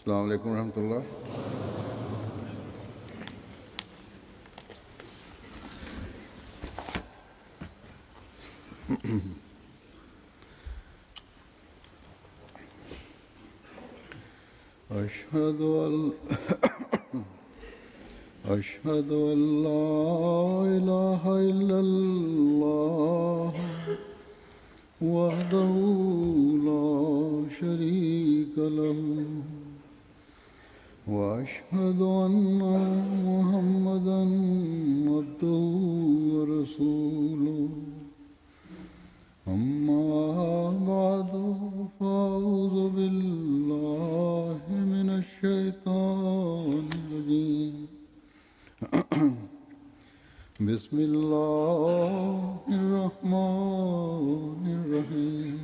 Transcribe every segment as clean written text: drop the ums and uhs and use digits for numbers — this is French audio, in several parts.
अस्सलाम वालेकुम रहमतुल्लाह। أشهد أن لا إله إلا الله وحده لا شريك له وأشهد أن محمدا عبده ورسوله أما بعد فأعوذ بالله من الشيطان الرجيم بسم الله الرحمن الرحيم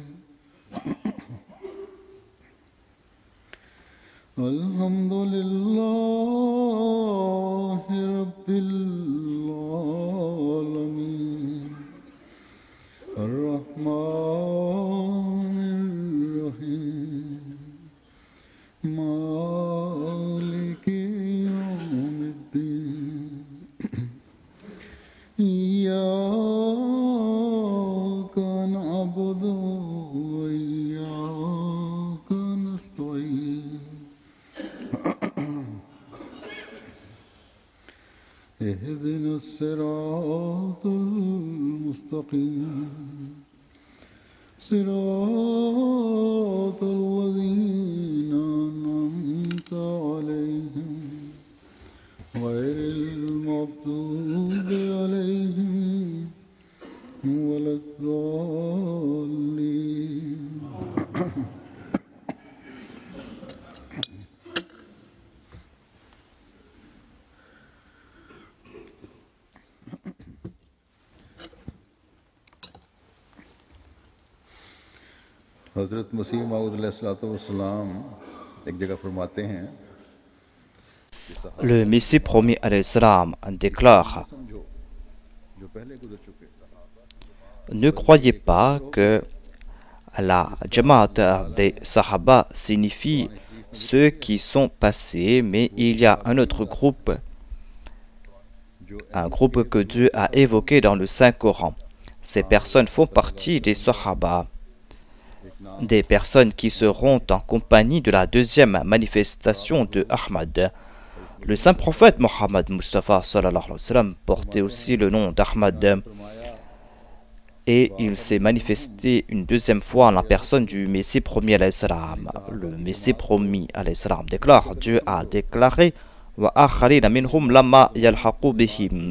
الحمد لله رب العالمين الرحمن الرحيم مالك يوم الدين إياك نعبد وإياك نستعين اهدنا الصراط المستقيم صراط الذين أنعمت عليهم غير المغضوب عليهم ولا الضالين हज़रत मसीह मऊद अलैहिस्सलाम एक जगह फरमाते हैं, Le Messie promis alayhi salam déclare: ne croyez pas que la Jamaat des Sahaba signifie ceux qui sont passés, mais il y a un autre groupe, un groupe que Dieu a évoqué dans le Saint-Coran. Ces personnes font partie des Sahaba, des personnes qui seront en compagnie de la deuxième manifestation de Ahmad. Le saint prophète Mohammed Mustafa sallallahu alayhi wa sallam portait aussi le nom d'Ahmad et il s'est manifesté une deuxième fois en la personne du Messie promis alayhi salam. Le Messie promis alayhi salam déclare: Dieu a déclaré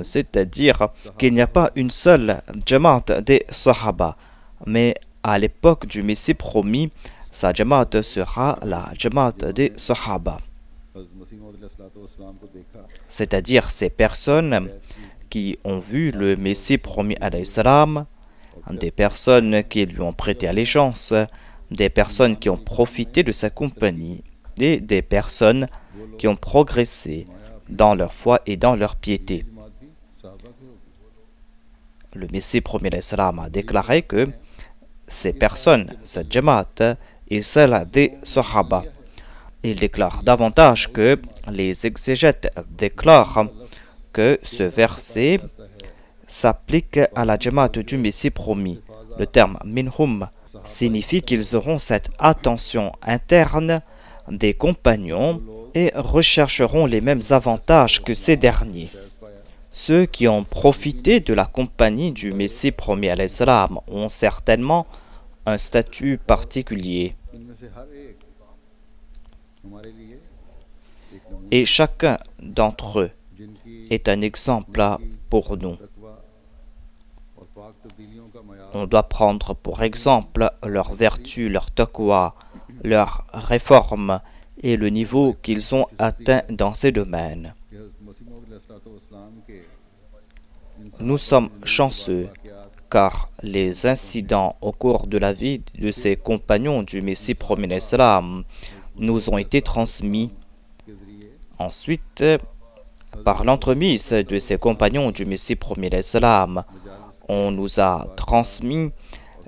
c'est-à-dire qu'il n'y a pas une seule Jamaat des Sahaba, mais à l'époque du Messie promis, sa Jamaat sera la Jamaat des Sahaba. C'est-à-dire ces personnes qui ont vu le Messie promis alayhi salam, des personnes qui lui ont prêté allégeance, des personnes qui ont profité de sa compagnie et des personnes qui ont progressé dans leur foi et dans leur piété. Le Messie promis alayhi salam a déclaré que ces personnes, cette Jamaat, est celle des Sahaba. Il déclare davantage que les exégètes déclarent que ce verset s'applique à la Jamaat du Messie promis. Le terme minhum signifie qu'ils auront cette attention interne des compagnons et rechercheront les mêmes avantages que ces derniers. Ceux qui ont profité de la compagnie du Messie promis alayhi salam ont certainement un statut particulier. Et chacun d'entre eux est un exemple pour nous. On doit prendre pour exemple leurs vertus, leur taqwa, leurs réformes et le niveau qu'ils ont atteint dans ces domaines. Nous sommes chanceux car les incidents au cours de la vie de ces compagnons du Messie promis alayhi salam nous ont été transmis. Ensuite, par l'entremise de ces compagnons du Messie promis alayhi salam, on nous a transmis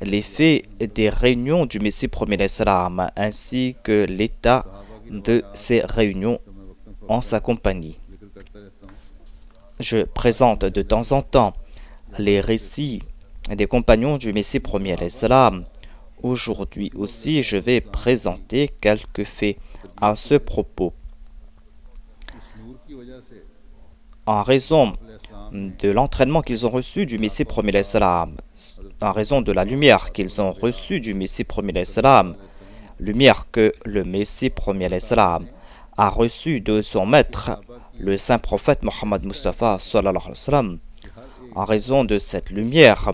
les faits des réunions du Messie promis alayhi salam, ainsi que l'état de ces réunions en sa compagnie. Je présente de temps en temps les récits des compagnons du Messie premier alayhi salam. Aujourd'hui aussi, je vais présenter quelques faits à ce propos. En raison de l'entraînement qu'ils ont reçu du Messie premier alayhi salam, en raison de la lumière qu'ils ont reçue du Messie premier alayhi salam, lumière que le Messie premier alayhi salam a reçue de son maître, le saint prophète Mohammed Mustafa sallallahu alayhi wa sallam. En raison de cette lumière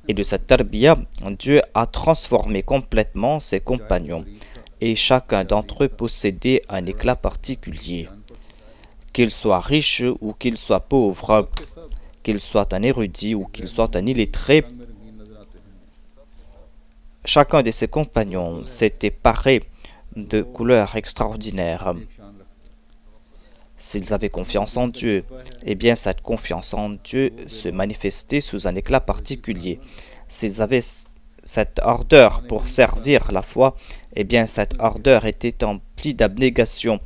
et de cette tarbiya, Dieu a transformé complètement ses compagnons et chacun d'entre eux possédait un éclat particulier. Qu'il soit riche ou qu'il soit pauvre, qu'il soit un érudit ou qu'il soit un illettré, chacun de ses compagnons s'était paré de couleurs extraordinaires. S'ils avaient confiance en Dieu, eh bien cette confiance en Dieu se manifestait sous un éclat particulier. S'ils avaient cette ardeur pour servir la foi, eh bien cette ardeur était emplie d'abnégation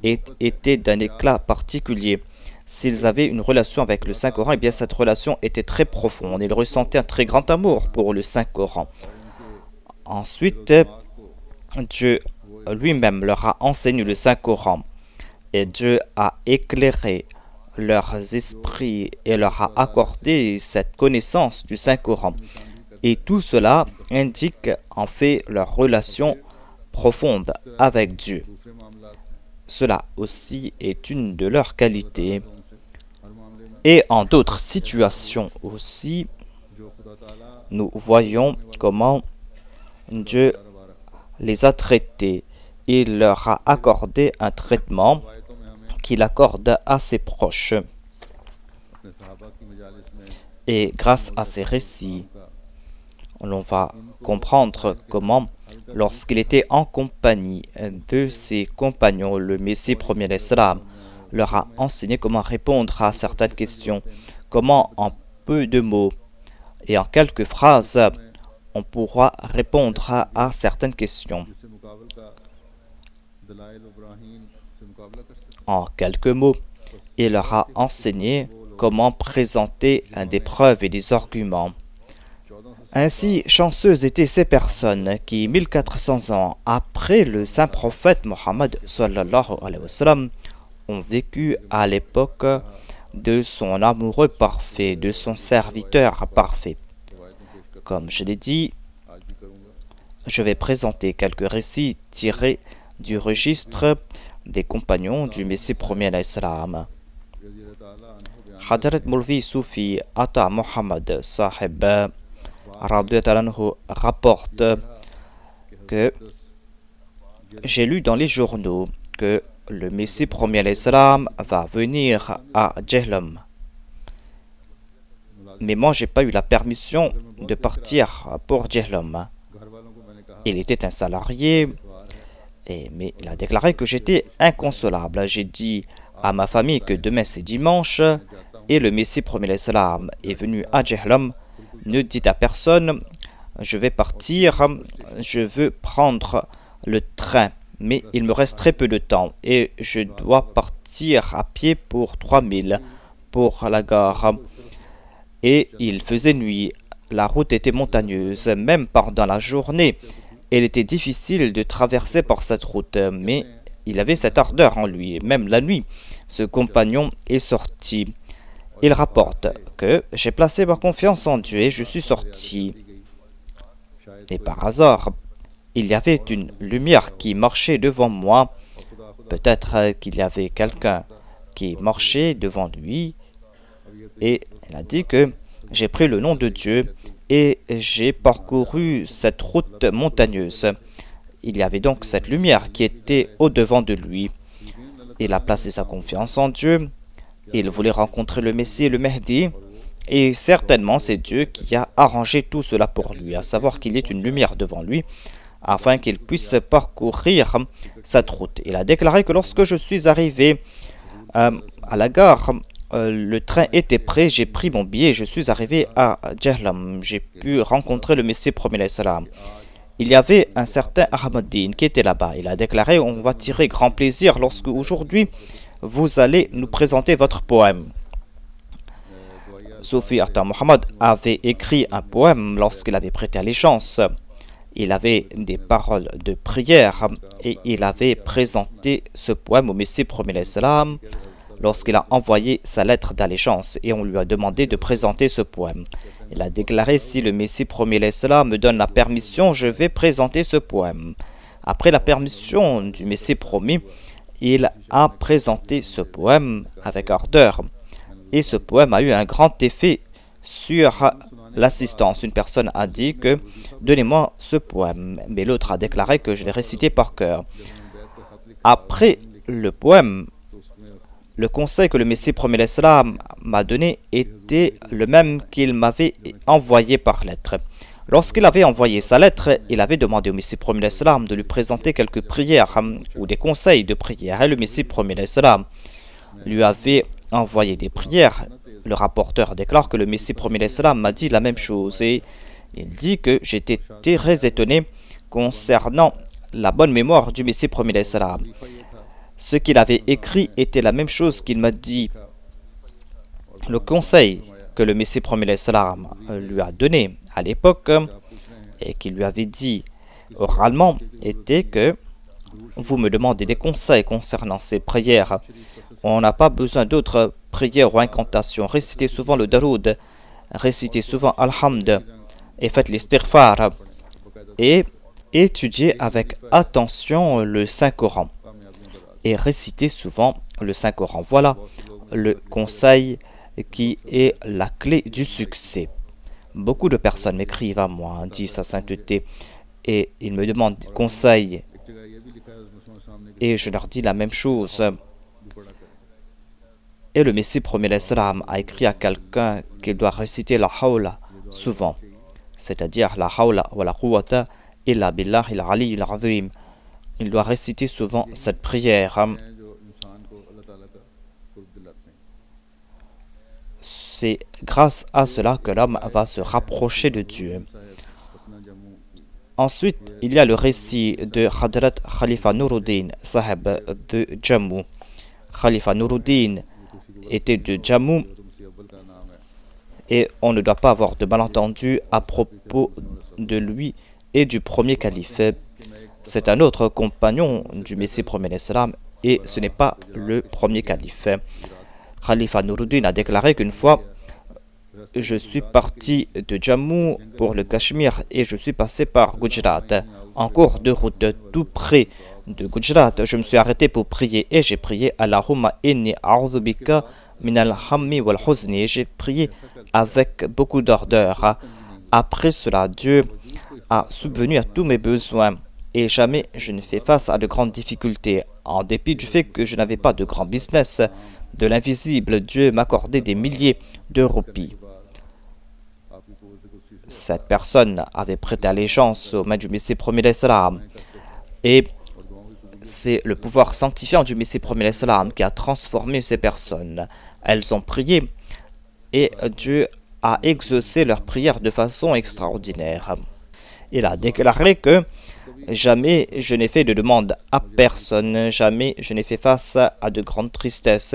et était d'un éclat particulier. S'ils avaient une relation avec le Saint-Coran, eh bien cette relation était très profonde. Ils ressentaient un très grand amour pour le Saint-Coran. Ensuite, Dieu lui-même leur a enseigné le Saint-Coran. Et Dieu a éclairé leurs esprits et leur a accordé cette connaissance du Saint-Coran. Et tout cela indique en fait leur relation profonde avec Dieu. Cela aussi est une de leurs qualités. Et en d'autres situations aussi, nous voyons comment Dieu les a traités. Il leur a accordé un traitement qu'il accorde à ses proches. Et grâce à ces récits, l'on va comprendre comment, lorsqu'il était en compagnie de ses compagnons, le Messie premier alayhi salam leur a enseigné comment répondre à certaines questions, comment en peu de mots et en quelques phrases, on pourra répondre à certaines questions. En quelques mots, il leur a enseigné comment présenter des preuves et des arguments. Ainsi, chanceuses étaient ces personnes qui, 1400 ans après le saint prophète Mohammed sallallahu alayhi wa sallam, ont vécu à l'époque de son amoureux parfait, de son serviteur parfait. Comme je l'ai dit, je vais présenter quelques récits tirés du registre des compagnons du Messie premier alayhi salam. Hadrat Moulvi Soufi Ata Mohammed Sahib rapporte que j'ai lu dans les journaux que le Messie premier alayhi salam va venir à Jahlam. Mais moi, j'ai pas eu la permission de partir pour Jahlam. Il était un salarié, mais il a déclaré que j'étais inconsolable. J'ai dit à ma famille que demain c'est dimanche et le Messie premier alayhi salam est venu à Jahlam. Ne dites à personne, je vais partir, je veux prendre le train, mais il me reste très peu de temps et je dois partir à pied pour 3000 pour la gare. Et il faisait nuit, la route était montagneuse, même pendant la journée. Il était difficile de traverser par cette route, mais il avait cette ardeur en lui. Même la nuit, ce compagnon est sorti. Il rapporte que j'ai placé ma confiance en Dieu et je suis sorti. Et par hasard, il y avait une lumière qui marchait devant moi. Peut-être qu'il y avait quelqu'un qui marchait devant lui. Et il a dit que j'ai pris le nom de Dieu et j'ai parcouru cette route montagneuse. Il y avait donc cette lumière qui était au-devant de lui. Il a placé sa confiance en Dieu. Il voulait rencontrer le Messie et le Mahdi. Et certainement, c'est Dieu qui a arrangé tout cela pour lui, à savoir qu'il y ait une lumière devant lui, afin qu'il puisse parcourir cette route. Il a déclaré que lorsque je suis arrivé à la gare, le train était prêt, j'ai pris mon billet, je suis arrivé à Jahlam. J'ai pu rencontrer le Messie premier alayhi salam. il y avait un certain Ahmaddin qui était là-bas. Il a déclaré: on va tirer grand plaisir lorsque aujourd'hui vous allez nous présenter votre poème. Soufi Atta Muhammad avait écrit un poème lorsqu'il avait prêté allégeance. Il avait des paroles de prière et il avait présenté ce poème au Messie premier l'Islam lorsqu'il a envoyé sa lettre d'allégeance et on lui a demandé de présenter ce poème. Il a déclaré: si le Messie premier l'Islam me donne la permission, je vais présenter ce poème. Après la permission du Messie promis, il a présenté ce poème avec ardeur et ce poème a eu un grand effet sur l'assistance. Une personne a dit que donnez-moi ce poème, mais l'autre a déclaré que je l'ai récité par cœur. Après le poème, le conseil que le Messie premier l'Islam m'a donné était le même qu'il m'avait envoyé par lettre. Lorsqu'il avait envoyé sa lettre, il avait demandé au Messie premier l'Islam de lui présenter quelques prières ou des conseils de prière. Et le Messie premier l'Islam lui avait envoyé des prières. Le rapporteur déclare que le Messie premier l'Islam m'a dit la même chose et il dit que j'étais très étonné concernant la bonne mémoire du Messie premier l'Islam. Ce qu'il avait écrit était la même chose qu'il m'a dit. Le conseil que le Messie premier l'Islam lui a donné à l'époque et qu'il lui avait dit oralement était que vous me demandez des conseils concernant ces prières. On n'a pas besoin d'autres prières ou incantations. Récitez souvent le daroud, récitez souvent Alhamd et faites l'istighfar et étudiez avec attention le Saint-Coran et récitez souvent le Saint-Coran. Voilà le conseil qui est la clé du succès. Beaucoup de personnes m'écrivent à moi, dit sa sainteté, et ils me demandent des conseils et je leur dis la même chose. Et le Messie premier l'Islam a écrit à quelqu'un qu'il doit réciter la hawla souvent, c'est-à-dire la hawla wa la quwwata illa billah il ali il azim. Il doit réciter souvent cette prière. C'est grâce à cela que l'homme va se rapprocher de Dieu. Ensuite, il y a le récit de Hadrat Khalifa Nuruddin Sahib de Jammu. Khalifa Nuruddin était de Jammu et on ne doit pas avoir de malentendu à propos de lui et du premier calife. C'est un autre compagnon du Messie premier l'Islam et ce n'est pas le premier calife. Khalifa Nuruddin a déclaré qu'une fois, je suis parti de Jammu pour le Cachemire et je suis passé par Gujarat. En cours de route tout près de Gujarat, je me suis arrêté pour prier et j'ai prié Allahumma inni a'udhu bika min al-hammi wal huzni. J'ai prié avec beaucoup d'ardeur. Après cela, Dieu a subvenu à tous mes besoins et jamais je ne fais face à de grandes difficultés. En dépit du fait que je n'avais pas de grand business, de l'invisible, Dieu m'accordait des milliers de roupies. Cette personne avait prêté allégeance au maître du Messie premier l'Islam et c'est le pouvoir sanctifiant du Messie premier l'Islam qui a transformé ces personnes. Elles ont prié et Dieu a exaucé leurs prières de façon extraordinaire. Il a déclaré que jamais je n'ai fait de demande à personne, jamais je n'ai fait face à de grandes tristesses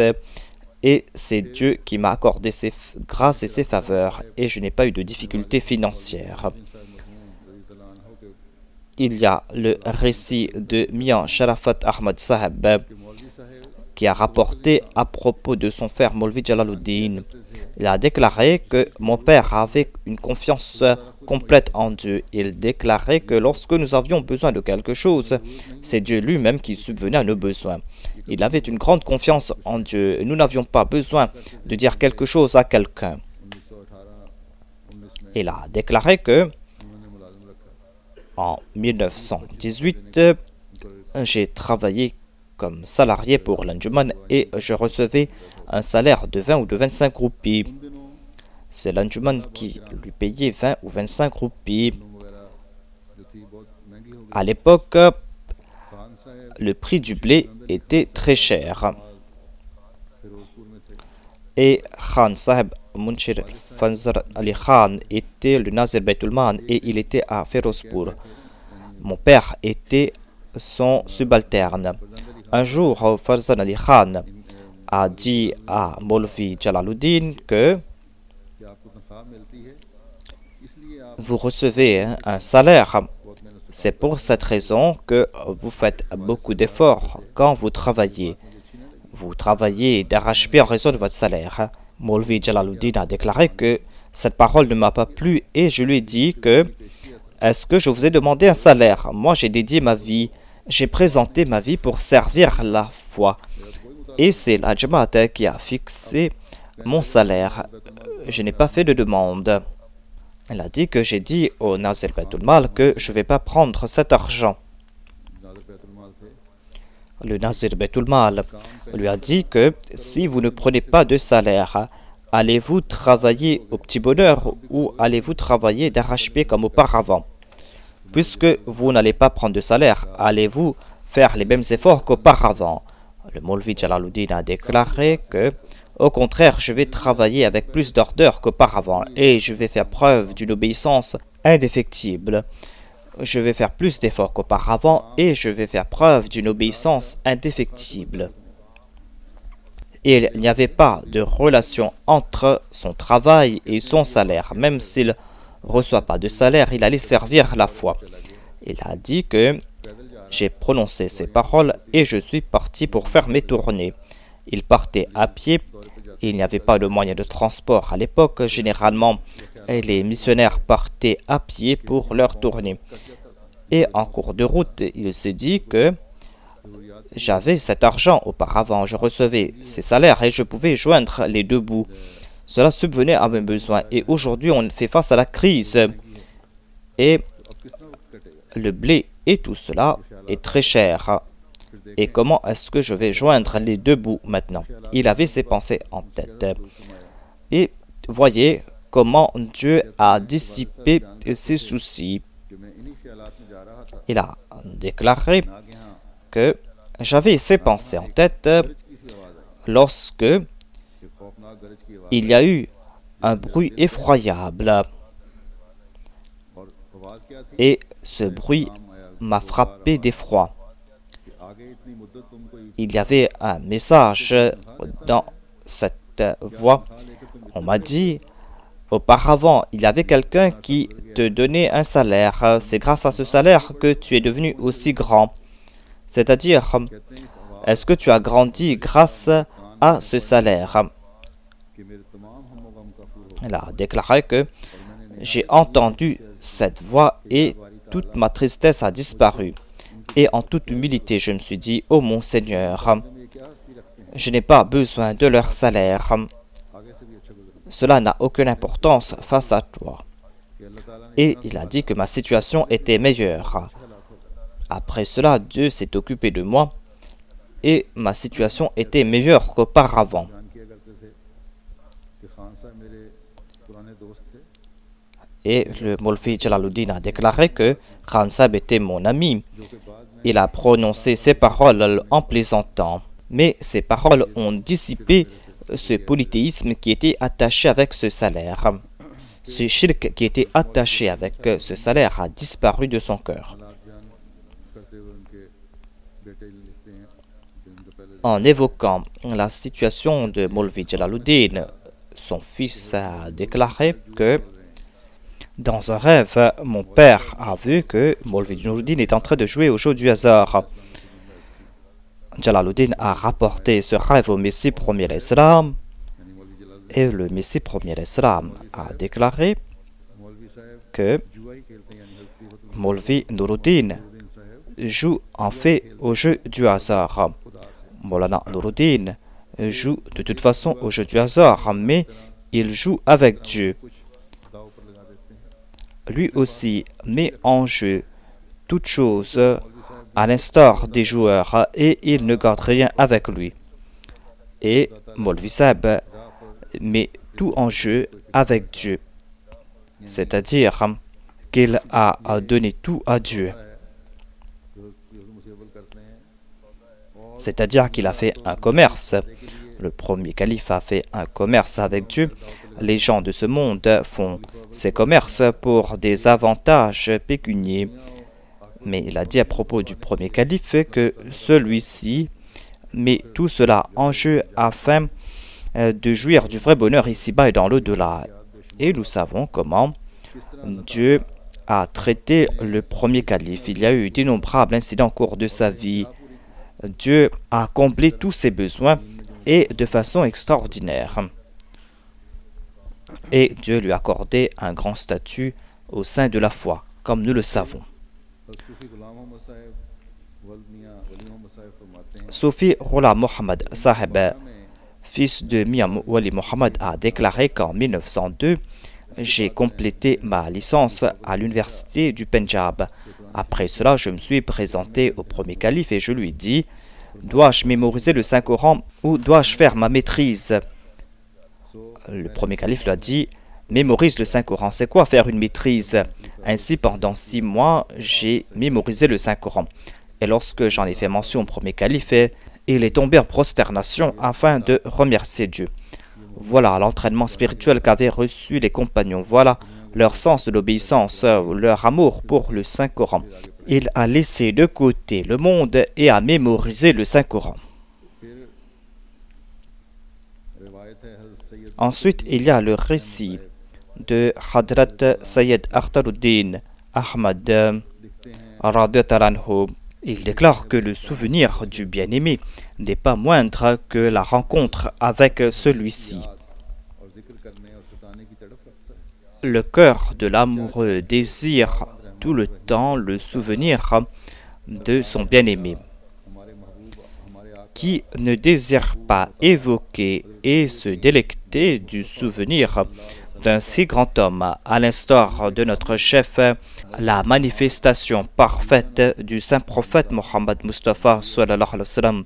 et c'est Dieu qui m'a accordé ses grâces et ses faveurs et je n'ai pas eu de difficultés financières. Il y a le récit de Mian Sharafat Ahmad Sahib qui a rapporté à propos de son frère Maulvi Jalaluddin. Il a déclaré que mon père avait une confiance complète en Dieu. Il déclarait que lorsque nous avions besoin de quelque chose, c'est Dieu lui-même qui subvenait à nos besoins. Il avait une grande confiance en Dieu. Nous n'avions pas besoin de dire quelque chose à quelqu'un. Il a déclaré que en 1918, j'ai travaillé comme salarié pour l'Anjuman et je recevais un salaire de 20 ou de 25 roupies. C'est l'Anjuman qui lui payait 20 ou 25 roupies. À l'époque, le prix du blé était très cher. Et Khan Sahib Munshir Fanzar Ali Khan était le Nazir Baitulman et il était à Ferozpur. Mon père était son subalterne. Un jour, Farzan Ali Khan a dit à Maulvi Jalaluddin que vous recevez un salaire. C'est pour cette raison que vous faites beaucoup d'efforts quand vous travaillez. Vous travaillez d'arrache-pied en raison de votre salaire. Maulvi Jalaluddin a déclaré que cette parole ne m'a pas plu et je lui ai dit que est-ce que je vous ai demandé un salaire? Moi, j'ai dédié ma vie, j'ai présenté ma vie pour servir la foi. Et c'est la Jamaat qui a fixé mon salaire. Je n'ai pas fait de demande. Elle a dit que j'ai dit au Nazir Baitul Mal que je ne vais pas prendre cet argent. Le Nazir Baitul Mal lui a dit que si vous ne prenez pas de salaire, allez-vous travailler au petit bonheur ou allez-vous travailler d'arrache-pied comme auparavant? Puisque vous n'allez pas prendre de salaire, allez-vous faire les mêmes efforts qu'auparavant? Le Maulvi Jalaluddin a déclaré que, au contraire, je vais travailler avec plus d'ardeur qu'auparavant et je vais faire preuve d'une obéissance indéfectible. Je vais faire plus d'efforts qu'auparavant et je vais faire preuve d'une obéissance indéfectible. Et il n'y avait pas de relation entre son travail et son salaire. Même s'il ne reçoit pas de salaire, il allait servir la foi. Il a dit que j'ai prononcé ces paroles et je suis parti pour faire mes tournées. Il partait à pied. Il n'y avait pas de moyen de transport à l'époque. Généralement, les missionnaires partaient à pied pour leur tournée. Et en cours de route, il s'est dit que j'avais cet argent auparavant. Je recevais ces salaires et je pouvais joindre les deux bouts. Cela subvenait à mes besoins. Et aujourd'hui, on fait face à la crise. Et le blé et tout cela est très cher. Et comment est-ce que je vais joindre les deux bouts maintenant? Il avait ses pensées en tête. Et voyez comment Dieu a dissipé ses soucis. Il a déclaré que j'avais ces pensées en tête lorsque il y a eu un bruit effroyable. Et ce bruit m'a frappé d'effroi. Il y avait un message dans cette voix. On m'a dit, auparavant, il y avait quelqu'un qui te donnait un salaire. C'est grâce à ce salaire que tu es devenu aussi grand. C'est-à-dire, est-ce que tu as grandi grâce à ce salaire? Elle a déclaré que j'ai entendu cette voix et toute ma tristesse a disparu. Et en toute humilité, je me suis dit, ô mon Seigneur, je n'ai pas besoin de leur salaire. Cela n'a aucune importance face à toi. Et il a dit que ma situation était meilleure. Après cela, Dieu s'est occupé de moi et ma situation était meilleure qu'auparavant. Et le Maulvi Jalaluddin a déclaré que Khan Sahib était mon ami. Il a prononcé ces paroles en plaisantant. Mais ces paroles ont dissipé ce polythéisme qui était attaché avec ce salaire. Ce shirk qui était attaché avec ce salaire a disparu de son cœur. En évoquant la situation de Maulvi Jalaluddin, son fils a déclaré que dans un rêve, mon père a vu que Maulvi Jalaluddin est en train de jouer au jeu du hasard. Jalaluddin a rapporté ce rêve au Messie premier l'Islam et le Messie premier l'Islam a déclaré que Maulvi Nuruddin joue en fait au jeu du hasard. Maulana Nuruddin joue de toute façon au jeu du hasard, mais il joue avec Dieu. Lui aussi met en jeu toute chose à l'instar des joueurs et il ne garde rien avec lui. Et Maulvi Sahib met tout en jeu avec Dieu. C'est-à-dire qu'il a donné tout à Dieu. C'est-à-dire qu'il a fait un commerce. Le premier calife a fait un commerce avec Dieu. Les gens de ce monde font ces commerces pour des avantages pécuniaires. Mais il a dit à propos du premier calife que celui-ci met tout cela en jeu afin de jouir du vrai bonheur ici-bas et dans l'au-delà. Et nous savons comment Dieu a traité le premier calife. Il y a eu d'innombrables incidents au cours de sa vie. Dieu a comblé tous ses besoins et de façon extraordinaire. Et Dieu lui a accordé un grand statut au sein de la foi, comme nous le savons. Soufi Ghulam Mohammad Sahib, fils de Mian Wali Mohammad, a déclaré qu'en 1902, j'ai complété ma licence à l'université du Pendjab. Après cela, je me suis présenté au premier calife et je lui ai dit: dois-je mémoriser le Saint-Coran ou dois-je faire ma maîtrise? Le premier calife lui a dit: mémorise le Saint-Coran. C'est quoi faire une maîtrise? Ainsi, pendant 6 mois, j'ai mémorisé le Saint-Coran. Et lorsque j'en ai fait mention au premier calife, il est tombé en prosternation afin de remercier Dieu. Voilà l'entraînement spirituel qu'avaient reçu les compagnons. Voilà leur sens de l'obéissance, leur amour pour le Saint-Coran. Il a laissé de côté le monde et a mémorisé le Saint-Coran. Ensuite, il y a le récit de Hadrat Sayyid Akhtaruddin Ahmad radhiyallahu anhu. Il déclare que le souvenir du bien-aimé n'est pas moindre que la rencontre avec celui-ci. Le cœur de l'amoureux désire tout le temps le souvenir de son bien-aimé. Qui ne désire pas évoquer et se délecter du souvenir d'un si grand homme, à l'instar de notre chef, la manifestation parfaite du saint prophète Mohammed Mustafa sallallahu alayhi wa sallam,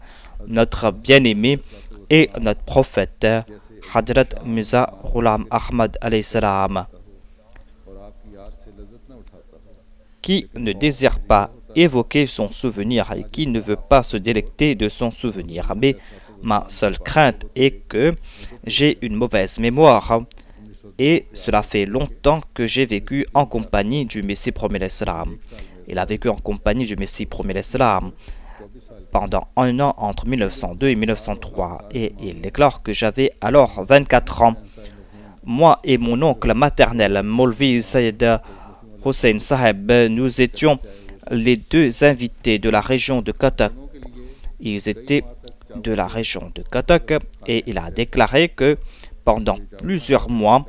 notre bien-aimé et notre prophète Hadrat Mirza Ghulam Ahmad alayhi salam. Qui ne désire pas évoquer son souvenir et qui ne veut pas se délecter de son souvenir. Mais ma seule crainte est que j'ai une mauvaise mémoire et cela fait longtemps que j'ai vécu en compagnie du Messie promis l'Islam. Il a vécu en compagnie du Messie promis l'Islam pendant 1 an entre 1902 et 1903 et il déclare que j'avais alors 24 ans. Moi et mon oncle maternel, Maulvi Sayyid Hussein Saheb, nous étions les 2 invités de la région de Cuttack. Ils étaient de la région de Cuttack et il a déclaré que pendant plusieurs mois,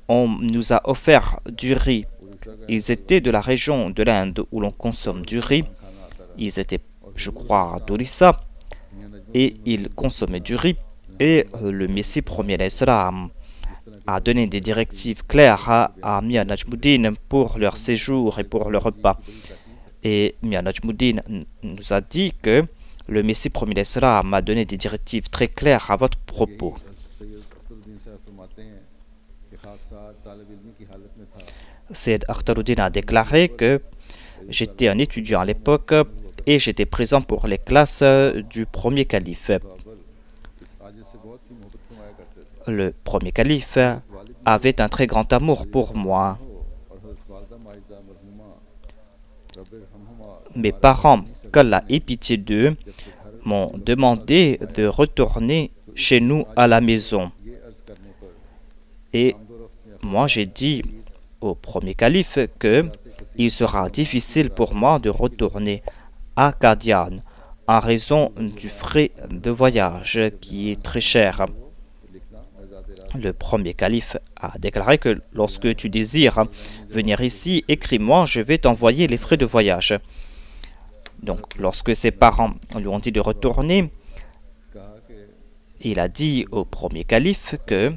on nous a offert du riz. Ils étaient de la région de l'Inde où l'on consomme du riz. Ils étaient, je crois, d'Orissa et ils consommaient du riz. Et le Messie premier l'Islam a donné des directives claires à Mian Najmuddin pour leur séjour et pour leur repas. Et Mian Najmuddin nous a dit que le Messie premier l'Islam a donné des directives très claires à votre propos. Sayyid Akhtaruddin a déclaré que j'étais un étudiant à l'époque et j'étais présent pour les classes du premier calife. Le premier calife avait un très grand amour pour moi. Mes parents, qu'Allah ait pitié d'eux, m'ont demandé de retourner chez nous à la maison. Et moi j'ai dit au premier calife que il sera difficile pour moi de retourner à Qadian en raison du frais de voyage qui est très cher. Le premier calife a déclaré que lorsque tu désires venir ici, écris-moi, je vais t'envoyer les frais de voyage. Donc lorsque ses parents lui ont dit de retourner, il a dit au premier calife que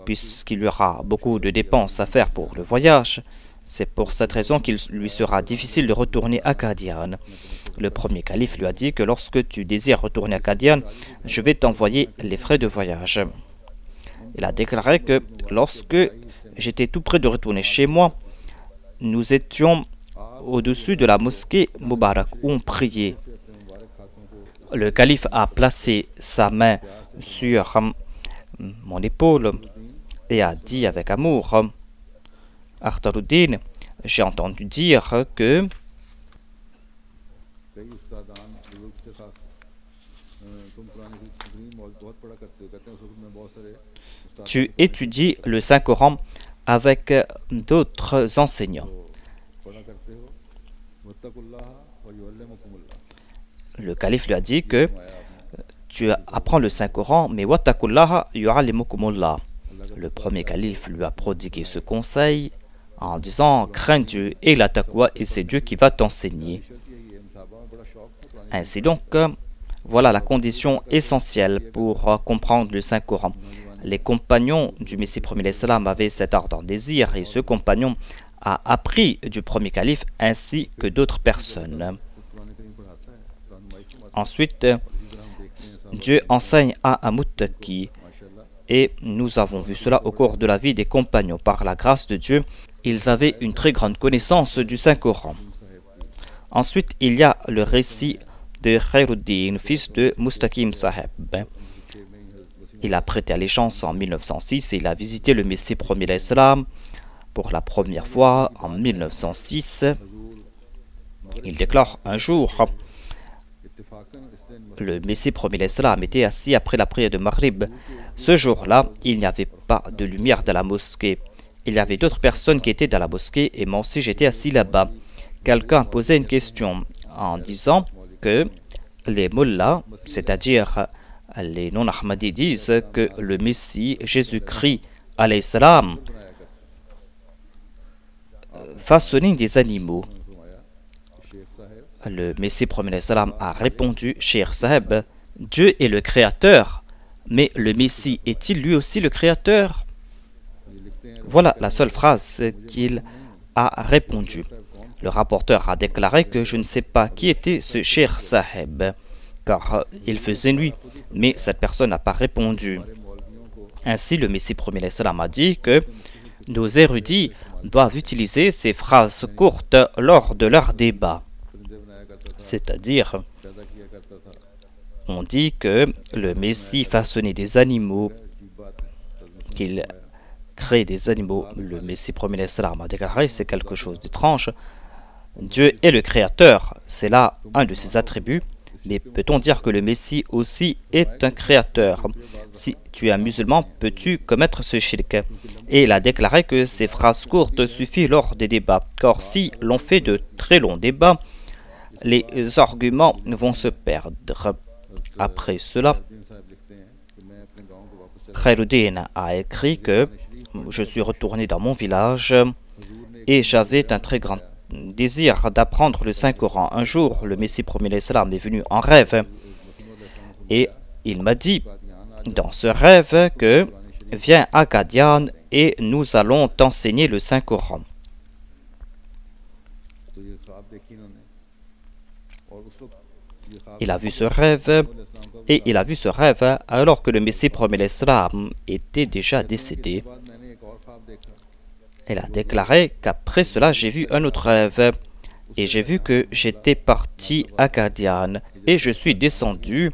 puisqu'il y aura beaucoup de dépenses à faire pour le voyage, c'est pour cette raison qu'il lui sera difficile de retourner à Qadian. Le premier calife lui a dit que lorsque tu désires retourner à Qadian, je vais t'envoyer les frais de voyage. Il a déclaré que lorsque j'étais tout près de retourner chez moi, nous étions au-dessus de la mosquée Mubarak où on priait. Le calife a placé sa main sur mon épaule et a dit avec amour: Akhtaruddin, j'ai entendu dire que कई उस्तादान बुजुर्ग से खास तुम कुरान करीम बहुत पढ़ा करते हो कहते हैं उस वक्त में बहुत सारे उस्ताद tu étudies le Saint-Coran avec d'autres enseignants. पढ़ा करते हो वत्तकुल्लाह व युअल्लिमुकुमुल्लाह Le calife lui a dit que tu apprends le Saint-Coran, mais wattakullaha yu'allimukumullah. Le premier calife lui a prodigué ce conseil en disant crains Dieu et la taqwa et c'est Dieu qui va t'enseigner. Ainsi donc, voilà la condition essentielle pour comprendre le Saint-Coran. Les compagnons du Messie premier l'Islam avaient cet ardent désir et ce compagnon a appris du premier calife ainsi que d'autres personnes. Ensuite, Dieu enseigne à un muttaqi et nous avons vu cela au cours de la vie des compagnons. Par la grâce de Dieu, ils avaient une très grande connaissance du Saint-Coran. Ensuite, il y a le récit de Khairuddin, fils de Mustaqim Saheb. Il a prêté allégeance en 1906 et il a visité le Messie premier l'Islam pour la première fois en 1906. Il déclare un jour, le Messie premier l'Islam était assis après la prière de Maghrib. Ce jour-là, il n'y avait pas de lumière dans la mosquée. Il y avait d'autres personnes qui étaient dans la mosquée et moi aussi j'étais assis là-bas. Quelqu'un posait une question en disant que les mullahs, c'est-à-dire les non-ahmadis, disent que le Messie, Jésus-Christ, alayhi salam, façonnait des animaux. Le Messie premier salam a répondu, Cheikh Saheb, Dieu est le créateur, mais le Messie est-il lui aussi le créateur? Voilà la seule phrase qu'il a répondu. Le rapporteur a déclaré que je ne sais pas qui était ce Cheikh Saheb, car il faisait nuit, mais cette personne n'a pas répondu. Ainsi, le Messie premier salam a dit que nos érudits doivent utiliser ces phrases courtes lors de leur débat. C'est-à-dire, on dit que le Messie façonnait des animaux, qu'il crée des animaux. Le Messie premier salam a déclaré c'est quelque chose d'étrange. Dieu est le créateur, c'est là un de ses attributs, mais peut-on dire que le Messie aussi est un créateur? Si tu es un musulman, peux-tu commettre ce shirk? Et il a déclaré que ces phrases courtes suffisent lors des débats, car si l'on fait de très longs débats, les arguments vont se perdre. Après cela, Khairuddin a écrit que je suis retourné dans mon village et j'avais un très grand désir d'apprendre le Saint-Coran. Un jour, le Messie premier l'Islam est venu en rêve et il m'a dit dans ce rêve que viens à Qadian et nous allons t'enseigner le Saint-Coran. Il a vu ce rêve et il a vu ce rêve alors que le Messie premier l'Islam était déjà décédé. Il a déclaré qu'après cela j'ai vu un autre rêve et j'ai vu que j'étais parti à Qadian et je suis descendu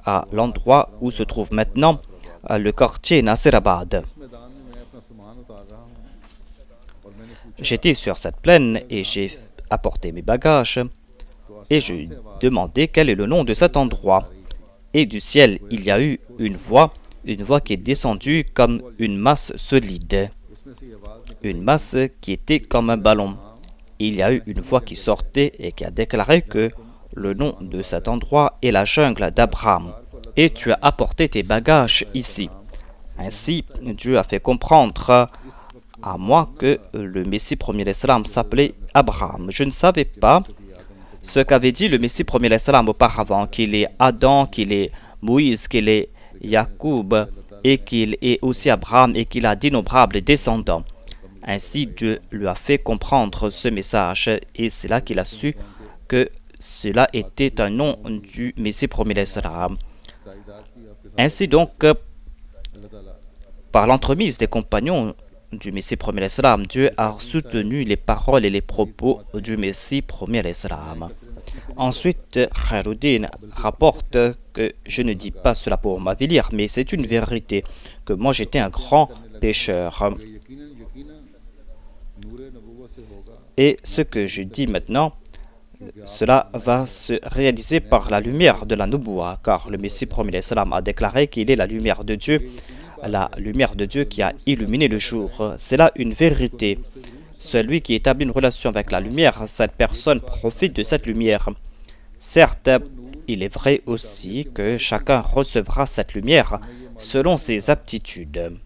à l'endroit où se trouve maintenant le quartier Nasirabad. J'étais sur cette plaine et j'ai apporté mes bagages et je demandais quel est le nom de cet endroit. Et du ciel, il y a eu une voix qui est descendue comme une masse solide, une masse qui était comme un ballon. Il y a eu une voix qui sortait et qui a déclaré que le nom de cet endroit est la jungle d'Abraham. Et tu as apporté tes bagages ici. Ainsi, Dieu a fait comprendre à moi que le Messie premier l'Islam s'appelait Abraham. Je ne savais pas ce qu'avait dit le Messie premier l'Islam auparavant, qu'il est Adam, qu'il est Moïse, qu'il est Jacob et qu'il est aussi Abraham et qu'il a d'innombrables descendants. Ainsi, Dieu lui a fait comprendre ce message et c'est là qu'il a su que cela était un nom du Messie premier l'Islam. Ainsi donc, par l'entremise des compagnons du Messie premier l'Islam, Dieu a soutenu les paroles et les propos du Messie premier l'Islam. Ensuite, Khairuddin rapporte que je ne dis pas cela pour m'avilir, mais c'est une vérité, que moi j'étais un grand pécheur. Et ce que je dis maintenant, cela va se réaliser par la lumière de la Nubuwa, car le Messie promis l'Islam a déclaré qu'il est la lumière de Dieu qui a illuminé le jour. C'est là une vérité. Celui qui établit une relation avec la lumière, cette personne profite de cette lumière. Certes, il est vrai aussi que chacun recevra cette lumière selon ses aptitudes.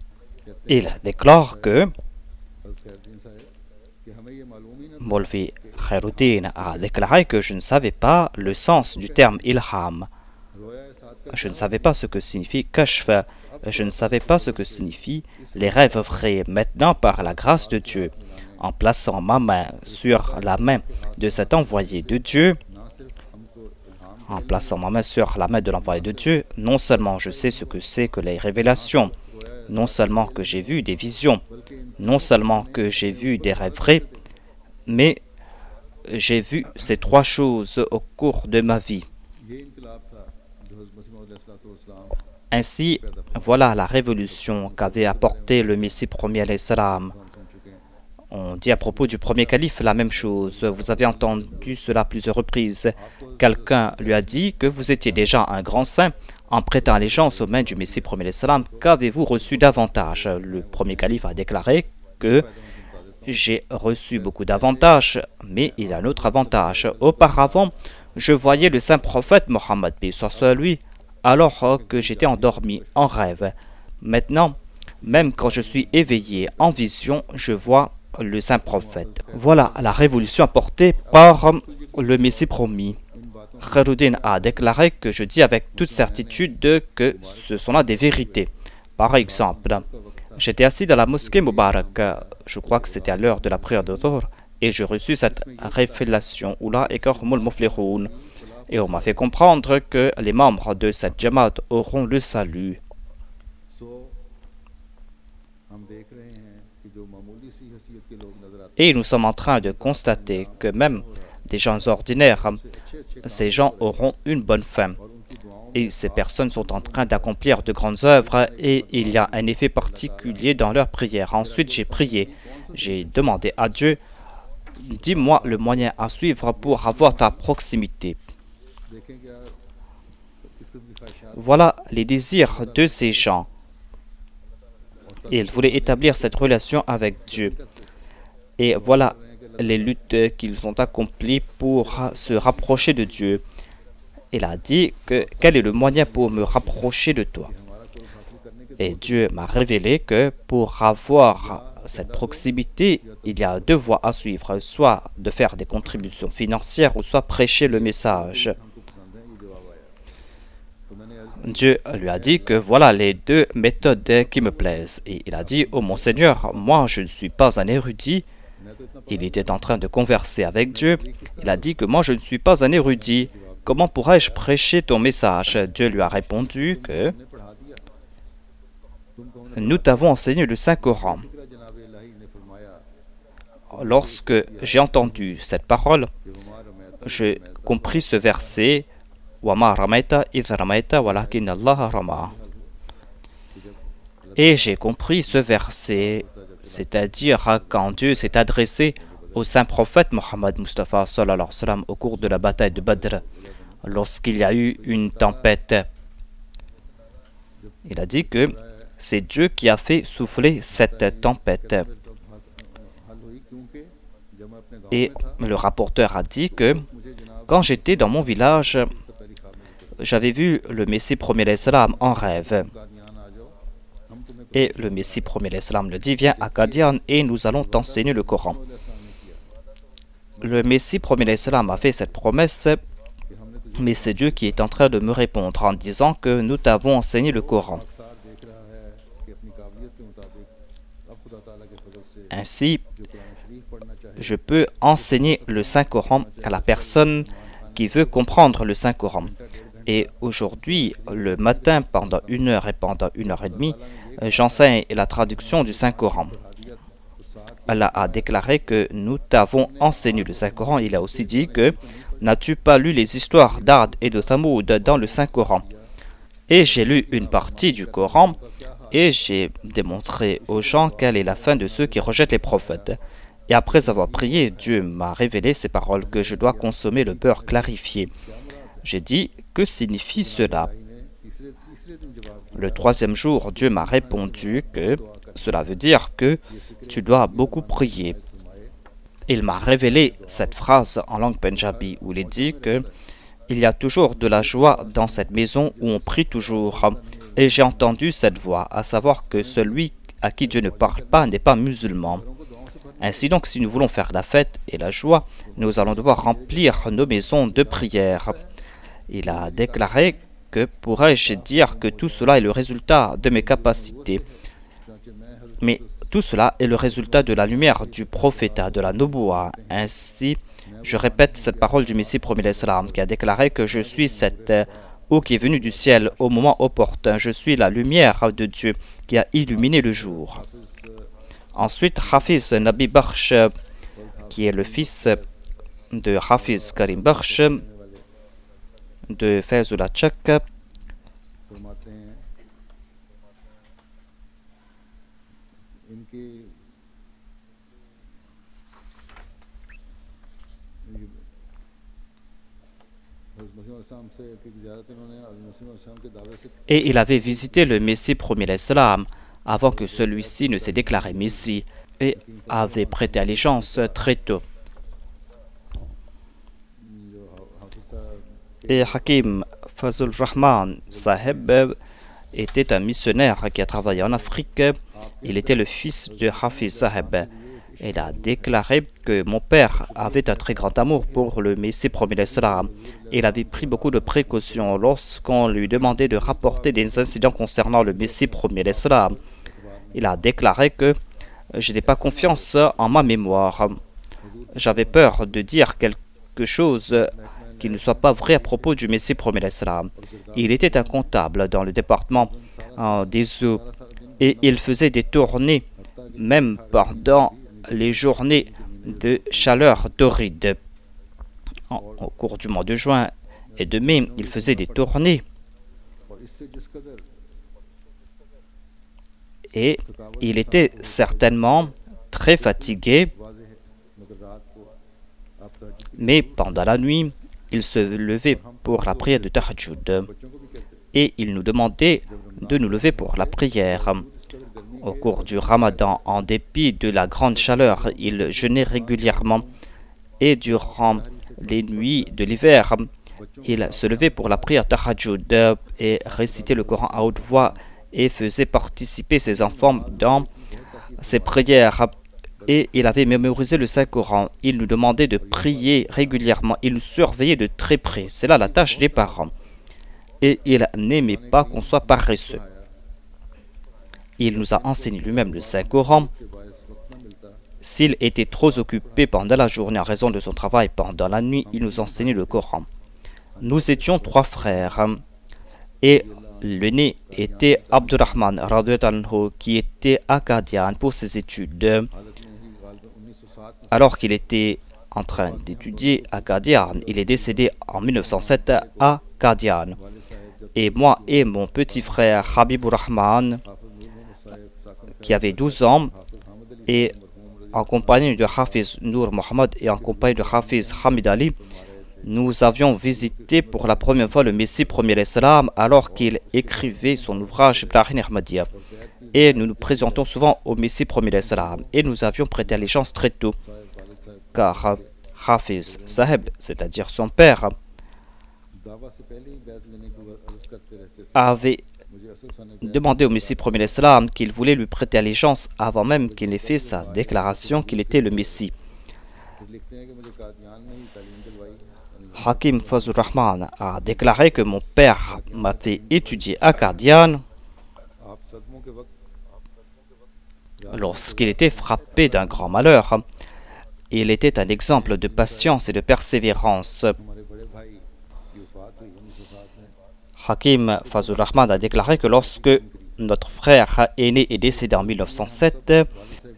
Il déclare que Molvi Khairuddin a déclaré que je ne savais pas le sens du terme ilham. Je ne savais pas ce que signifie kashf. Je ne savais pas ce que signifient les rêves vrais. Maintenant, par la grâce de Dieu, en plaçant ma main sur la main de cet envoyé de Dieu, en plaçant ma main sur la main de l'envoyé de Dieu, non seulement je sais ce que c'est que les révélations, non seulement que j'ai vu des visions, non seulement que j'ai vu des rêves vrais, mais j'ai vu ces trois choses au cours de ma vie. Ainsi, voilà la révolution qu'avait apportée le Messie premier alayhi salam. On dit à propos du premier calife la même chose. Vous avez entendu cela à plusieurs reprises. Quelqu'un lui a dit que vous étiez déjà un grand saint en prêtant allégeance aux mains du Messie premier alayhi salam. Qu'avez-vous reçu davantage? Le premier calife a déclaré que j'ai reçu beaucoup d'avantages, mais il y a un autre avantage. Auparavant, je voyais le saint prophète Mohammed, paix soit lui, alors que j'étais endormi en rêve. Maintenant, même quand je suis éveillé en vision, je vois le saint prophète. Voilà la révolution apportée par le Messie promis. Khairuddin a déclaré que je dis avec toute certitude que ce sont là des vérités. Par exemple, j'étais assis dans la mosquée Mubarak, je crois que c'était à l'heure de la prière de Dhuhr, et j'ai reçu cette révélation, Oula et Karmul Muflihun. Et on m'a fait comprendre que les membres de cette Jamaat auront le salut. Et nous sommes en train de constater que même des gens ordinaires, ces gens auront une bonne fin. Et ces personnes sont en train d'accomplir de grandes œuvres et il y a un effet particulier dans leur prière. Ensuite, j'ai prié. J'ai demandé à Dieu, dis-moi le moyen à suivre pour avoir ta proximité. Voilà les désirs de ces gens. Ils voulaient établir cette relation avec Dieu. Et voilà les luttes qu'ils ont accomplies pour se rapprocher de Dieu. Il a dit que quel est le moyen pour me rapprocher de toi. Et Dieu m'a révélé que pour avoir cette proximité, il y a deux voies à suivre, soit de faire des contributions financières ou soit prêcher le message. Dieu lui a dit que voilà les deux méthodes qui me plaisent. Et il a dit, oh mon Seigneur, moi je ne suis pas un érudit. Il était en train de converser avec Dieu. Il a dit que moi je ne suis pas un érudit. Comment pourrais-je prêcher ton message? Dieu lui a répondu que nous t'avons enseigné le Saint-Coran. Lorsque j'ai entendu cette parole, j'ai compris ce verset et j'ai compris ce verset, c'est-à-dire quand Dieu s'est adressé au saint prophète Mohammed Mustafa sallallahu alayhi wa sallam au cours de la bataille de Badr, lorsqu'il y a eu une tempête. Il a dit que c'est Dieu qui a fait souffler cette tempête. Et le rapporteur a dit que quand j'étais dans mon village, j'avais vu le Messie premier alayhi salam en rêve. Et le Messie premier alayhi salam le dit, viens à Qadian et nous allons t'enseigner le Coran. Le Messie premier alayhi salam a fait cette promesse, mais c'est Dieu qui est en train de me répondre en disant que nous t'avons enseigné le Coran. Ainsi, je peux enseigner le Saint-Coran à la personne qui veut comprendre le Saint-Coran. Et aujourd'hui, le matin, pendant 1 heure et pendant 1h30, j'enseigne la traduction du Saint-Coran. Allah a déclaré que nous t'avons enseigné le Saint-Coran. Il a aussi dit que n'as-tu pas lu les histoires d'Ad et de Thamoud dans le Saint-Coran? Et j'ai lu une partie du Coran et j'ai démontré aux gens quelle est la fin de ceux qui rejettent les prophètes. Et après avoir prié, Dieu m'a révélé ces paroles que je dois consommer le beurre clarifié. J'ai dit, que signifie cela? Le troisième jour, Dieu m'a répondu que cela veut dire que tu dois beaucoup prier. Il m'a révélé cette phrase en langue punjabi où il est dit que il y a toujours de la joie dans cette maison où on prie toujours. Et j'ai entendu cette voix, à savoir que celui à qui Dieu ne parle pas n'est pas musulman. Ainsi donc, si nous voulons faire la fête et la joie, nous allons devoir remplir nos maisons de prière. Il a déclaré que pourrais-je dire que tout cela est le résultat de mes capacités. Mais tout cela est le résultat de la lumière du prophétat, de la Noboua. Ainsi, je répète cette parole du Messie premier l'Islam qui a déclaré que je suis cette eau qui est venue du ciel au moment opportun. Je suis la lumière de Dieu qui a illuminé le jour. Ensuite, Hafiz Nabi Bakhsh, qui est le fils de Hafiz Karim Bakhsh, de Faizoullah Tchak, et il avait visité le Messie premier l'Islam avant que celui-ci ne s'est déclaré Messie et avait prêté allégeance très tôt. Et Hakim Fazul Rahman Saheb était un missionnaire qui a travaillé en Afrique. Il était le fils de Hafiz Saheb. Il a déclaré que mon père avait un très grand amour pour le Messie premier l'Islam. Il avait pris beaucoup de précautions lorsqu'on lui demandait de rapporter des incidents concernant le Messie premier l'Islam. Il a déclaré que je n'ai pas confiance en ma mémoire. J'avais peur de dire quelque chose qui ne soit pas vrai à propos du Messie premier l'Islam. Il était un comptable dans le département des eaux et il faisait des tournées même pendant les journées de chaleur torride. Au cours du mois de juin et de mai, il faisait des tournées. Et il était certainement très fatigué, mais pendant la nuit, il se levait pour la prière de Tahajjud et il nous demandait de nous lever pour la prière. Au cours du Ramadan, en dépit de la grande chaleur, il jeûnait régulièrement et durant les nuits de l'hiver, il se levait pour la prière Tahajjud et récitait le Coran à haute voix et faisait participer ses enfants dans ses prières. Et il avait mémorisé le Saint-Coran. Il nous demandait de prier régulièrement. Il nous surveillait de très près. C'est là la tâche des parents. Et il n'aimait pas qu'on soit paresseux. Il nous a enseigné lui-même le Saint-Coran. S'il était trop occupé pendant la journée en raison de son travail, pendant la nuit, il nous enseignait le Coran. Nous étions 3 frères. Et l'aîné était Abdurrahman qui était à Qadian pour ses études. Alors qu'il était en train d'étudier à Qadian, il est décédé en 1907 à Qadian. Et moi et mon petit frère Habibur Rahman, qui avait 12 ans, et en compagnie de Hafiz Nour Mohammed et en compagnie de Hafiz Hamid Ali, nous avions visité pour la première fois le Messie premier l'Islam alors qu'il écrivait son ouvrage Ibrahim Ahmadiyya. Et nous nous présentons souvent au Messie premier l'Islam et nous avions prêté allégeance très tôt, car Hafiz Saheb, c'est-à-dire son père, avait demandé au Messie premier l'Islam qu'il voulait lui prêter allégeance avant même qu'il n'ait fait sa déclaration qu'il était le Messie. Hakim Fazul Rahman a déclaré que mon père m'a fait étudier à Qadian lorsqu'il était frappé d'un grand malheur. Il était un exemple de patience et de persévérance. Hakim Fazul Rahman a déclaré que lorsque notre frère aîné est décédé en 1907,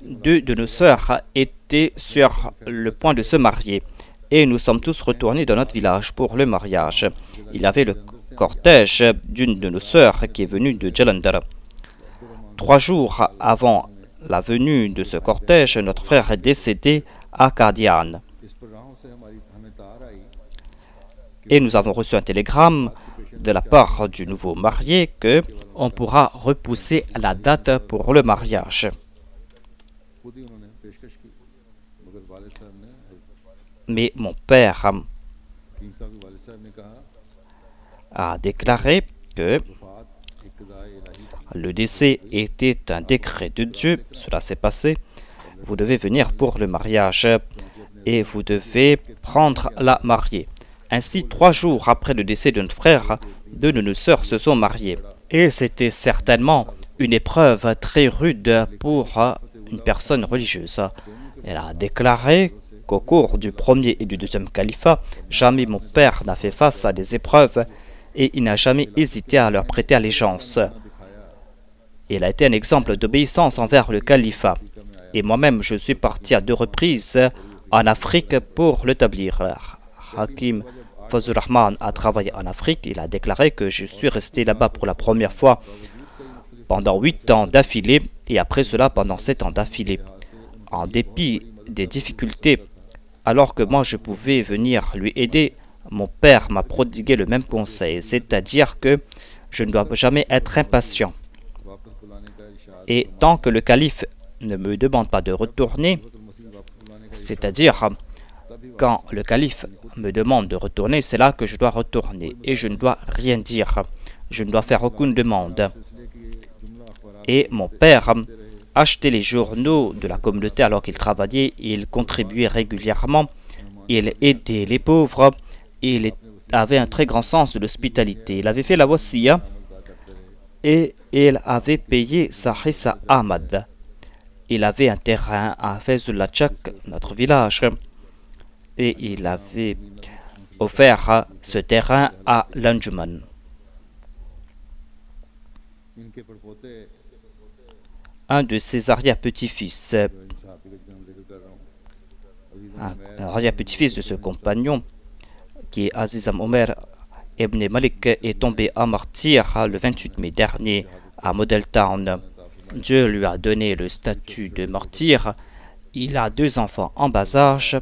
2 de nos sœurs étaient sur le point de se marier. Et nous sommes tous retournés dans notre village pour le mariage. Il y avait le cortège d'une de nos sœurs qui est venue de Jalandhar. 3 jours avant la venue de ce cortège, notre frère est décédé à Qadian. इस पर राहों से हमें तार आई Et nous avons reçu un télégramme de la part du nouveau marié que on pourra repousser la date pour le mariage. खुद ही उन्होंने पेशकश की मगर वालिद साहब ने Mais mon père कीम साहब के वालिद साहब ने कहा a déclaré que वफात एक क़ज़ा इलाही थी le décès était un décret de Dieu. Cela s'est passé. Vous devez venir pour le mariage et vous devez prendre la mariée. Ainsi, 3 jours après le décès de notre frère, 2 de nos sœurs se sont mariées. Et c'était certainement une épreuve très rude pour une personne religieuse. Elle a déclaré qu'au cours du premier et du deuxième califat, jamais mon père n'a fait face à des épreuves et il n'a jamais hésité à leur prêter allégeance. Il a été un exemple d'obéissance envers le califat. Et moi-même, je suis parti à 2 reprises en Afrique pour l'établir. Hakim Fazur Rahman a travaillé en Afrique. Il a déclaré que je suis resté là-bas pour la première fois pendant 8 ans d'affilée et après cela pendant 7 ans d'affilée. En dépit des difficultés, alors que moi je pouvais venir lui aider, mon père m'a prodigué le même conseil, c'est-à-dire que je ne dois jamais être impatient. वापस बुलाने का इरशाद Et tant que le calife ne me demande pas de retourner, मसीह वापस बुलाने का c'est-à-dire quand le calife me demande de retourner, c'est là que je dois retourner et je ne dois rien dire. Je ne dois faire aucune demande. सिलसिले की जुमला अखबार Et mon père achetait les journaux de la communauté alors qu'il travaillait, il contribuait régulièrement, il aidait les pauvres, il avait un très grand sens de l'hospitalité. Il avait fait la wasiya et il avait payé sa hissa Ahmad. Il avait un terrain à Fezullah Chak, notre village, et il avait offert ce terrain à l'Anjuman. इनके परपोते Un de ses arrière-petits-fils, जो इन सहाबी का नाम जिक्र कर रहा हूँ un arrière-petit-fils de ce compagnon, qui est Azizam Omer Ibn Malik, est tombé en martyr le 28 mai dernier à Model Town. Dieu lui a donné le statut de martyr. Il a 2 enfants en bas âge.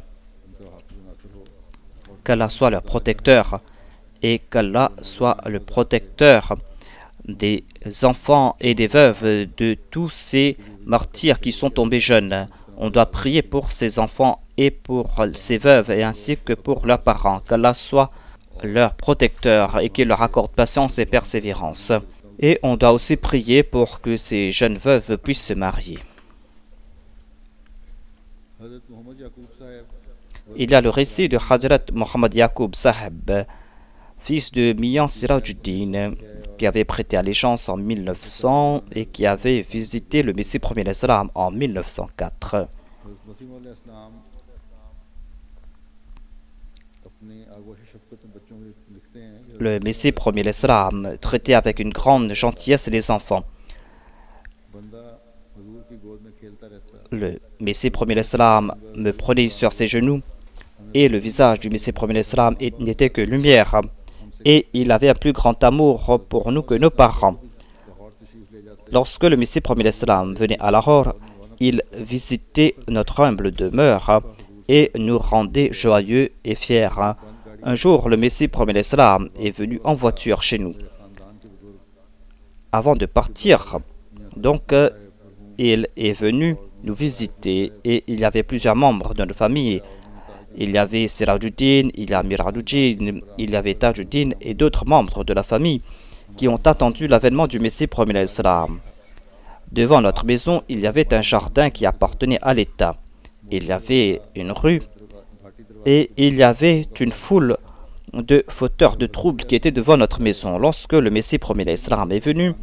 Qu'Allah soit leur protecteur et qu'Allah soit le protecteur des enfants et des veuves de tous ces martyrs qui sont tombés jeunes. On doit prier pour ces enfants et pour ces veuves et ainsi que pour leurs parents. Qu'Allah soit leur protecteur et qu'il leur accorde patience et persévérance. Et on doit aussi prier pour que ces jeunes veuves puissent se marier. हज़रत मोहम्मद याकूब साहब Il y a le récit de Hadrat Muhammad Yaqub Saheb, fils de Mian Sirajuddin, qui avait prêté allégeance en 1900 et qui avait visité le Messie premier l'Islam en 1904. हज़रत मसीह मौला इस्लाम अपने आगोश शफ़क़त में बच्चों को लिखते हैं कि Le Messie premier l'Islam traitait avec une grande gentillesse les enfants. बंदा हुजूर की गोद में खेलता रहता Le Messie premier l'Islam me prenait sur ses genoux et le visage du Messie premier l'Islam n'était que lumière. Et il avait un plus grand amour pour nous que nos parents. Lahore तशरीफ़ ले जाते Lorsque le Messie premier l'Islam venait à Lahore, il visitait notre humble demeure et nous rendait joyeux et fiers. Un jour, le Messie premier l'Islam est venu en voiture chez nous. ख़ानदान के बुजुर्ग Avant de partir, donc, il est venu nous visiter et il y avait plusieurs membres de notre famille. Il y avait Sirajuddin, il y a Mirajuddin, il y avait Tajuddin et d'autres membres de la famille qui ont attendu l'avènement du Messie premier l'Islam. Devant notre maison, il y avait un jardin qui appartenait à l'État. Il y avait une rue et il y avait une foule de fauteurs de troubles qui étaient devant notre maison. Lorsque le Messie premier l'Islam est venu,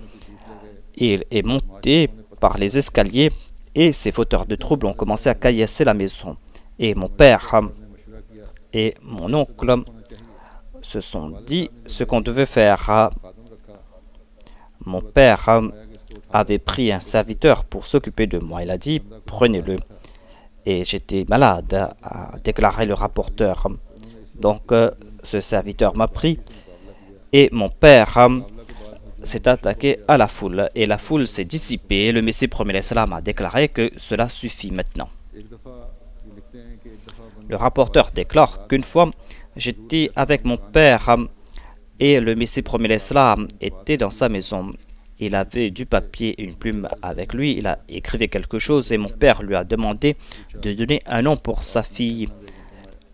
il est monté par les escaliers et ces fauteurs de troubles ont commencé à caillasser la maison. Et mon père et mon oncle se sont dit ce qu'on devait faire. Mon père avait pris un serviteur pour s'occuper de moi. Il a dit « Prenez-le ». Et j'étais malade, a déclaré le rapporteur. Donc ce serviteur m'a pris et mon père s'est attaqué à la foule et la foule s'est dissipée. Le Messie premier l'Islam a déclaré que cela suffit maintenant. Le rapporteur déclare qu'une fois, j'étais avec mon père et le Messie premier l'Islam était dans sa maison. Il avait du papier et une plume avec lui. Il a écrit quelque chose et mon père lui a demandé de donner un nom pour sa fille.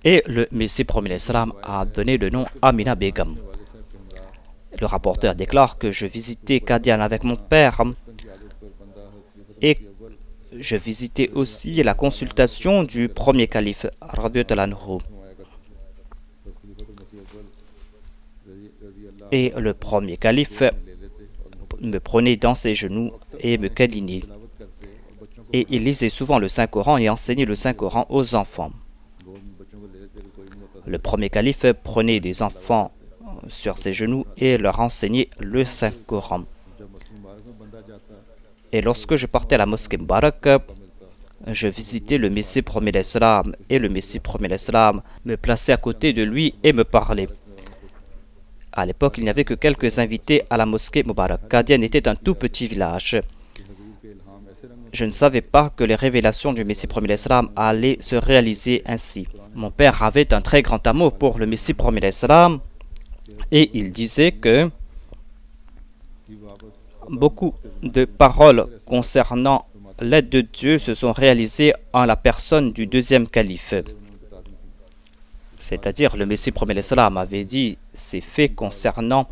Et le Messie premier l'Islam a donné le nom Amina Begum. Le rapporteur déclare que je visitais Qadian avec mon père et je visitais aussi la consultation du premier calife radiyallahu anhu. Et le premier calife me prenait dans ses genoux et me câlinait. Et il lisait souvent le Saint-Coran et enseignait le Saint-Coran aux enfants. Le premier calife prenait des enfants sur ses genoux et leur enseignait le Saint-Coran. Et lorsque je partais à la mosquée Mubarak, je visitais le Messie premier l'Islam et le Messie premier l'Islam me plaçait à côté de lui et me parlait. À l'époque, il n'y avait que quelques invités à la mosquée Mubarak. Qadian était un tout petit village. Je ne savais pas que les révélations du Messie premier l'Islam allaient se réaliser ainsi. Mon père avait un très grand amour pour le Messie premier l'Islam et il disait que beaucoup de paroles concernant l'aide de Dieu se sont réalisées en la personne du deuxième calife. C'est-à-dire, le Messie premier l'Islam avait dit ces faits concernant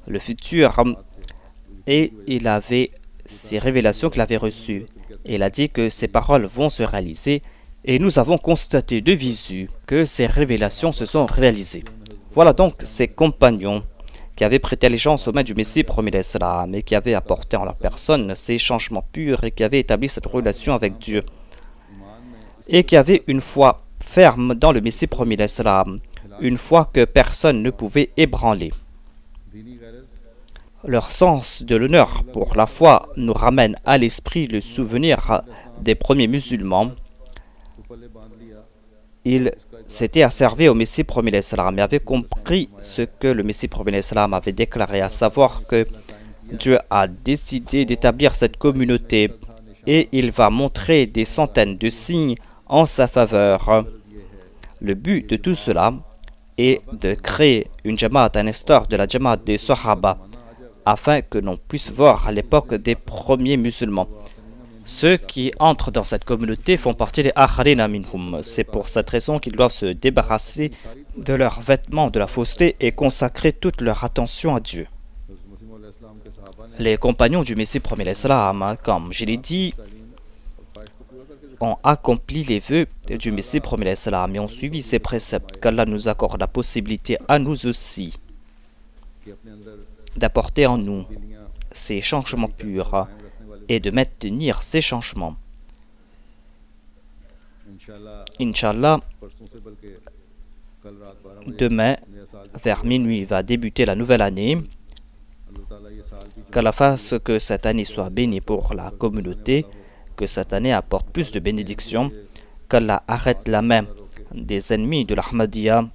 le futur et il avait ces révélations qu'il avait reçues. Il a dit que ces paroles vont se réaliser et nous avons constaté de visu que ces révélations se sont réalisées. Voilà donc ces compagnons qui avaient prêté allégeance aux mains du Messie premier l'Islam et qui avaient apporté en leur personne ces changements purs et qui avaient établi cette relation avec Dieu et qui avaient une foi ferme dans le Messie premier l'Islam, une foi que personne ne pouvait ébranler. Leur sens de l'honneur pour la foi nous ramène à l'esprit le souvenir des premiers musulmans. Ils s'étaient asservis au Messie premier l'Islam et avaient compris ce que le Messie premier l'Islam avait déclaré, à savoir que Dieu a décidé d'établir cette communauté et il va montrer des centaines de signes en sa faveur. Le but de tout cela est de créer une Jamaat, un histoire de la Jamaat des Sahaba, afin que l'on puisse voir à l'époque des premiers musulmans. Ceux qui entrent dans cette communauté font partie des Akharina minhum. C'est pour cette raison qu'ils doivent se débarrasser de leurs vêtements de la fausseté et consacrer toute leur attention à Dieu. Les compagnons du Messie premier l'Islam, comme je l'ai dit, ont accompli les vœux du Messie premier l'Islam et ont suivi ses préceptes, qu'Allah nous accorde la possibilité à nous aussi d'apporter en nous ces changements purs et de maintenir ces changements. Inch'Allah, demain, vers minuit, va débuter la nouvelle année. Qu'Allah fasse que cette année soit bénie pour la communauté, que cette année apporte plus de bénédictions, qu'Allah arrête la main des ennemis de l'Ahmadiyya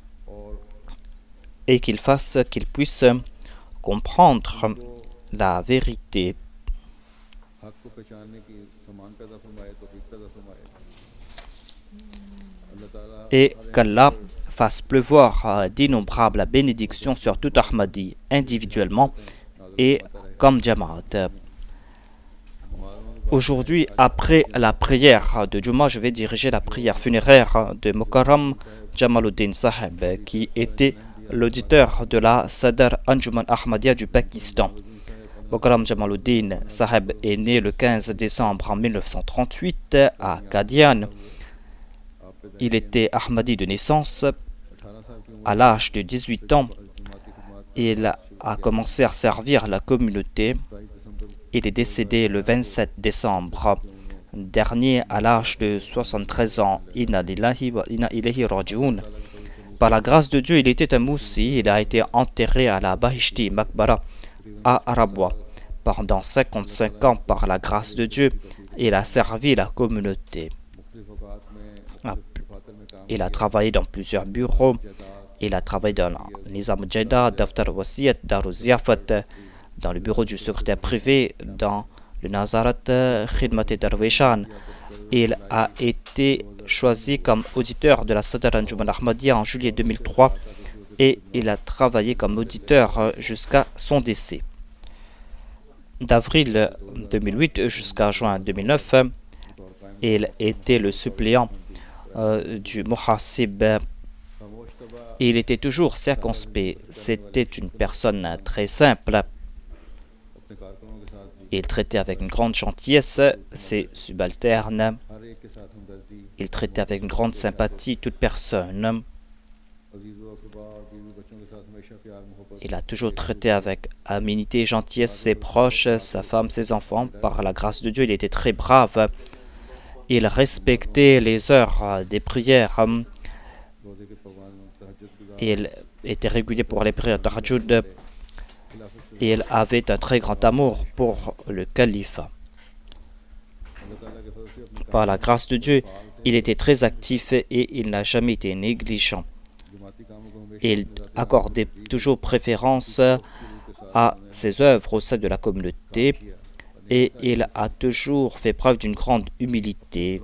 et qu'il fasse qu'ils puissent comprendre la vérité et qu'Allah fasse pleuvoir d'innombrables bénédictions sur tout Ahmadi individuellement et comme Jamaat. Aujourd'hui, après la prière de Juma, je vais diriger la prière funéraire de Mukarram Jamaluddin Saheb, qui était l'auditeur de la Sadr Anjuman Ahmadiyya du Pakistan. Mukarram Jamaluddin Saheb est né le 15 décembre 1938 à Qadian. Il était Ahmadi de naissance. À l'âge de 18 ans, il a commencé à servir la communauté. Il est décédé le 27 décembre dernier à l'âge de 73 ans. Inna lillahi wa inna ilayhi raji'un. Par la grâce de Dieu, il était un moussi. Il a été enterré à la Bahishti Makbara à Arabwa. Pendant 55 ans, par la grâce de Dieu, il a servi la communauté. Il a travaillé dans plusieurs bureaux. Il a travaillé dans Nizam Jeddah, Daftar Wasiyat, Daru Ziyafat, dans le bureau du secrétaire privé dans le Nazarat Khidmat Darwishan. Il a été choisi comme auditeur de la Sadr Anjuman Ahmadiyya en juillet 2003 et il a travaillé comme auditeur jusqu'à son décès. D'avril 2008 jusqu'à juin 2009, il était le suppléant du Muhassib. Il était toujours circonspect. C'était une personne très simple. Il traitait avec une grande gentillesse ses subalternes. Il traitait avec une grande sympathie toute personne. Il a toujours traité avec aménité et gentillesse ses proches, sa femme, ses enfants. Par la grâce de Dieu, il était très brave. Il respectait les heures des prières. Il était régulier pour les prières Tahajjud. Il avait un très grand amour pour le calife. Par la grâce de Dieu, il était très actif et il n'a jamais été négligent. Il accordait toujours préférence à ses œuvres au sein de la communauté et il a toujours fait preuve d'une grande humilité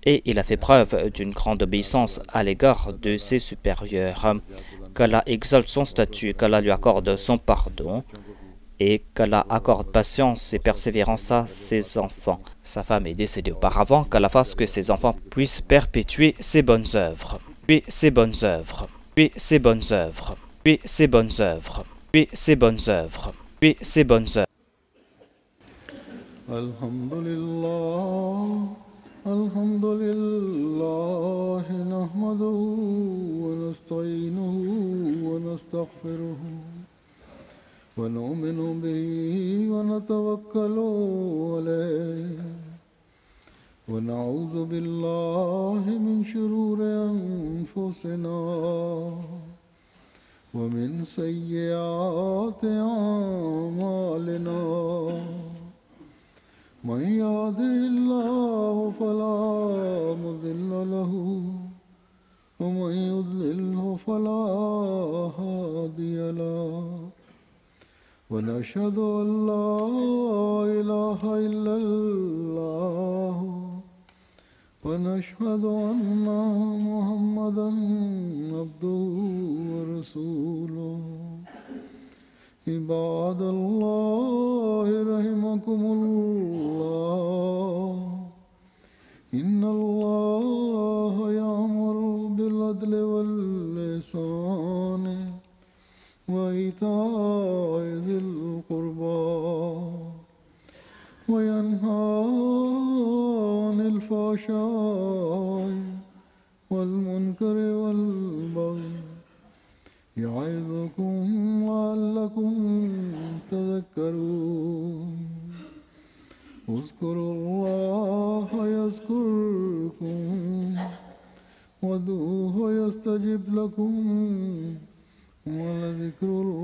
et il a fait preuve d'une grande obéissance à l'égard de ses supérieurs. Qu'Allah exalte son statut, qu'Allah lui accorde son pardon et qu'Allah accorde patience et persévérance à ses enfants. Sa femme est décédée auparavant, qu'Allah fasse que ses enfants puissent perpétuer ses bonnes œuvres. Puis ses bonnes œuvres. Puis ses bonnes œuvres. Puis ses bonnes œuvres. Puis ses bonnes œuvres. Puis ses bonnes œuvres. Alhamdulillah, alhamdulillah, nahmaduhu wa nasta'inuhu wa nastaghfiruhu wa nu'minu bihi wa natawakkalu alayhi wa na'udhu billahi min shururi anfusina wa min sayyiati a'malina. من يهده الله فلا مضل له ومن يضلله فلا هادي له ونشهد أن لا إله إلا الله ونشهد أن محمدا عبده ورسوله. عباد الله رحمكم الله إن الله يأمر بالعدل والإحسان وإيتاء ذي القربى وينهى عن الفحشاء والمنكر والبغي يعظكم لعلكم تذكرون. اذكروا الله يذكركم وادعوه يستجب لكم ولذكر الله